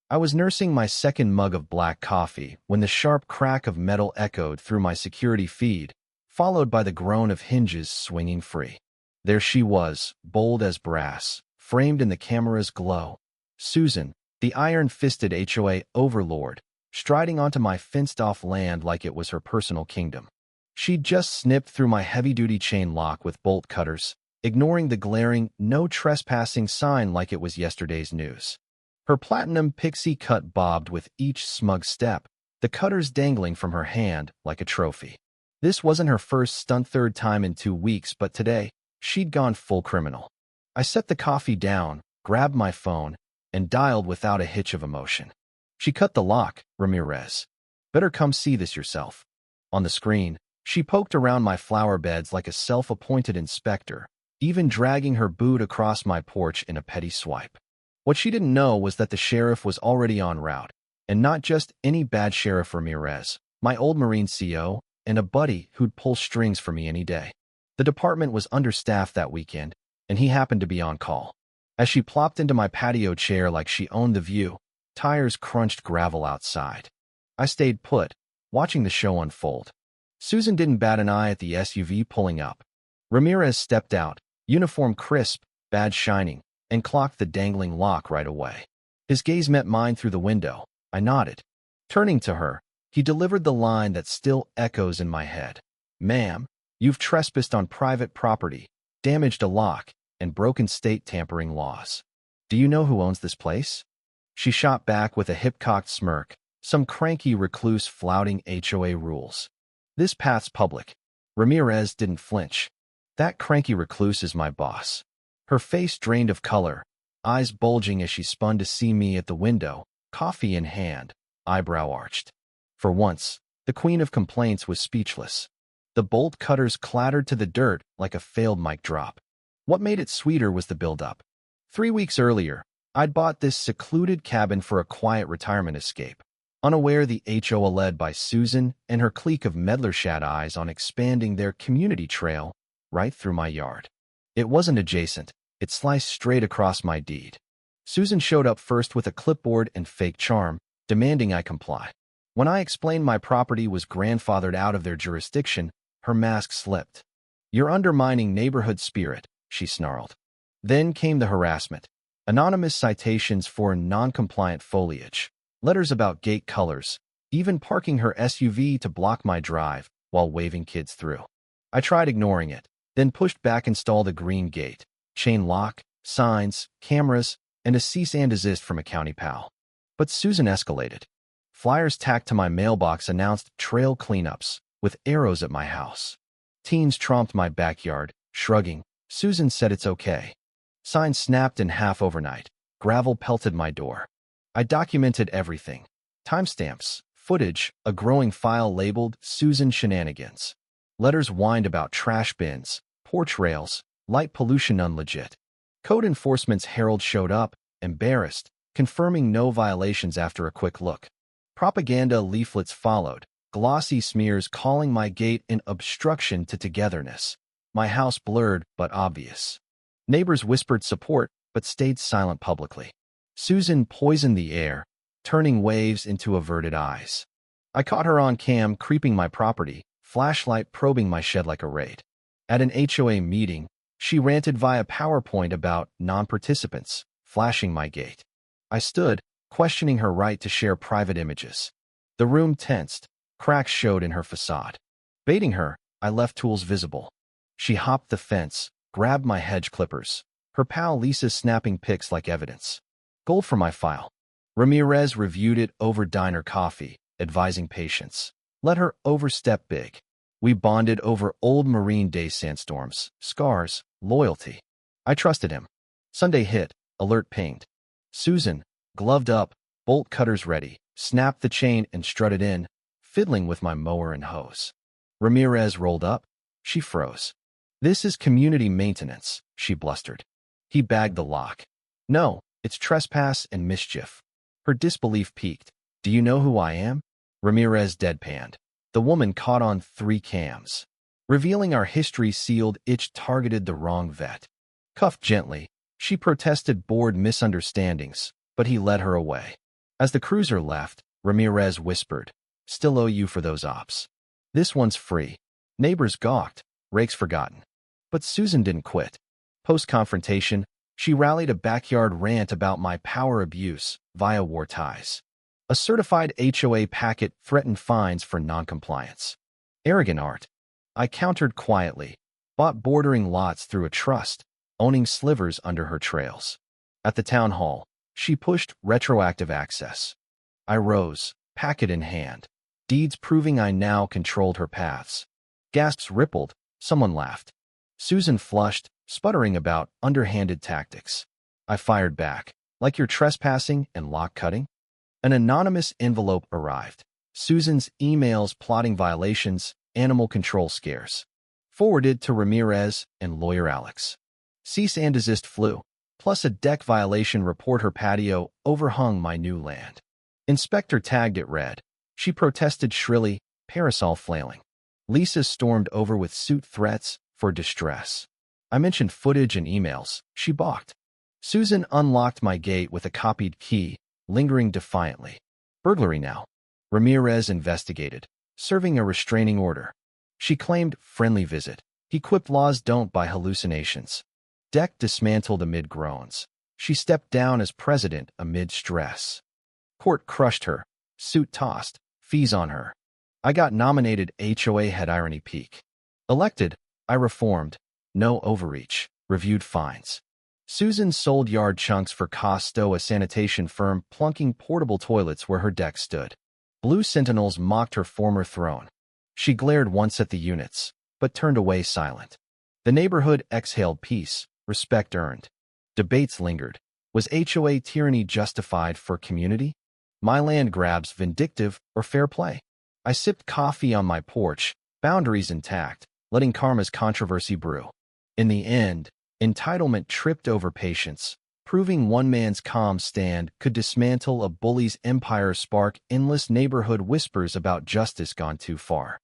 I was nursing my second mug of black coffee when the sharp crack of metal echoed through my security feed, followed by the groan of hinges swinging free. There she was, bold as brass, framed in the camera's glow. Susan, the iron-fisted HOA overlord, striding onto my fenced-off land like it was her personal kingdom. She'd just snipped through my heavy-duty chain lock with bolt cutters, ignoring the glaring "no trespassing" sign like it was yesterday's news. Her platinum pixie cut bobbed with each smug step, the cutters dangling from her hand like a trophy. This wasn't her first stunt third time in 2 weeks, but today, she'd gone full criminal. I set the coffee down, grabbed my phone, and dialed without a hitch of emotion. "She cut the lock, Ramirez. Better come see this yourself." On the screen, she poked around my flower beds like a self-appointed inspector, even dragging her boot across my porch in a petty swipe. What she didn't know was that the sheriff was already en route, and not just any bad sheriff. Ramirez, my old Marine CO, and a buddy who'd pull strings for me any day. The department was understaffed that weekend, and he happened to be on call. As she plopped into my patio chair like she owned the view, tires crunched gravel outside. I stayed put, watching the show unfold. Susan didn't bat an eye at the SUV pulling up. Ramirez stepped out, uniform crisp, badge shining, and clocked the dangling lock right away. His gaze met mine through the window. I nodded. Turning to her, he delivered the line that still echoes in my head. "Ma'am, you've trespassed on private property, damaged a lock, and broken state tampering laws. Do you know who owns this place?" She shot back with a hip-cocked smirk. "Some cranky recluse flouting HOA rules. This path's public." Ramirez didn't flinch. "That cranky recluse is my boss." Her face drained of color, eyes bulging as she spun to see me at the window, coffee in hand, eyebrow arched. For once, the queen of complaints was speechless. The bolt cutters clattered to the dirt like a failed mic drop. What made it sweeter was the build-up. 3 weeks earlier, I'd bought this secluded cabin for a quiet retirement escape, unaware the HOA led by Susan and her clique of meddlers had eyes on expanding their community trail right through my yard. It wasn't adjacent, it sliced straight across my deed. Susan showed up first with a clipboard and fake charm, demanding I comply. When I explained my property was grandfathered out of their jurisdiction, her mask slipped. "You're undermining neighborhood spirit," she snarled. Then came the harassment. Anonymous citations for non-compliant foliage, letters about gate colors, even parking her SUV to block my drive while waving kids through. I tried ignoring it, then pushed back installed a green gate, chain lock, signs, cameras, and a cease and desist from a county pal. But Susan escalated. Flyers tacked to my mailbox announced trail cleanups, with arrows at my house. Teens tromped my backyard, shrugging. Susan said it's okay. Signs snapped in half overnight. Gravel pelted my door. I documented everything. Timestamps, footage, a growing file labeled Susan Shenanigans. Letters whined about trash bins, porch rails, light pollution unlegit. Code enforcement's herald showed up, embarrassed, confirming no violations after a quick look. Propaganda leaflets followed, glossy smears calling my gate an obstruction to togetherness. My house blurred but obvious. Neighbors whispered support but stayed silent publicly. Susan poisoned the air, turning waves into averted eyes. I caught her on cam creeping my property, flashlight probing my shed like a raid. At an HOA meeting, she ranted via PowerPoint about non-participants, flashing my gate. I stood, questioning her right to share private images. The room tensed, cracks showed in her facade. Baiting her, I left tools visible. She hopped the fence, grabbed my hedge clippers, her pal Lisa snapping pics like evidence. Gold for my file. Ramirez reviewed it over diner coffee, advising patience. Let her overstep big. We bonded over old Marine Day sandstorms, scars, loyalty. I trusted him. Sunday hit, alert pinged. Susan, gloved up, bolt cutters ready, snapped the chain and strutted in, fiddling with my mower and hose. Ramirez rolled up. She froze. "This is community maintenance," she blustered. He bagged the lock. "No, it's trespass and mischief." Her disbelief peaked. "Do you know who I am?" Ramirez deadpanned. The woman caught on 3 cams. Revealing our history sealed itch targeted the wrong vet. Cuffed gently, she protested bored misunderstandings, but he led her away. As the cruiser left, Ramirez whispered, "Still owe you for those ops. This one's free." Neighbors gawked, rakes forgotten. But Susan didn't quit. Post-confrontation, she rallied a backyard rant about my power abuse via war ties. A certified HOA packet threatened fines for noncompliance. Arrogant art. I countered quietly, bought bordering lots through a trust, owning slivers under her trails. At the town hall, she pushed retroactive access. I rose, packet in hand, deeds proving I now controlled her paths. Gasps rippled, someone laughed. Susan flushed, sputtering about underhanded tactics. I fired back, "Like you're trespassing and lock-cutting?" An anonymous envelope arrived. Susan's emails plotting violations, animal control scares. Forwarded to Ramirez and lawyer Alex. Cease and desist flew, plus a deck violation report. Her patio overhung my new land. Inspector tagged it red. She protested shrilly, parasol flailing. Lisa stormed over with suit threats for distress. I mentioned footage and emails. She balked. Susan unlocked my gate with a copied key, lingering defiantly. Burglary now. Ramirez investigated, serving a restraining order. She claimed friendly visit. He quipped laws don't by hallucinations. Deck dismantled amid groans. She stepped down as president amid stress. Court crushed her. Suit tossed. Fees on her. I got nominated HOA head. Irony peak. Elected, I reformed. No overreach. Reviewed fines. Susan sold yard chunks for Costo, a sanitation firm, plunking portable toilets where her deck stood. Blue sentinels mocked her former throne. She glared once at the units, but turned away silent. The neighborhood exhaled peace, respect earned. Debates lingered. Was HOA tyranny justified for community? My land grabs vindictive or fair play? I sipped coffee on my porch, boundaries intact, letting karma's controversy brew. In the end, entitlement tripped over patience, proving one man's calm stand could dismantle a bully's empire. Spark endless neighborhood whispers about justice gone too far.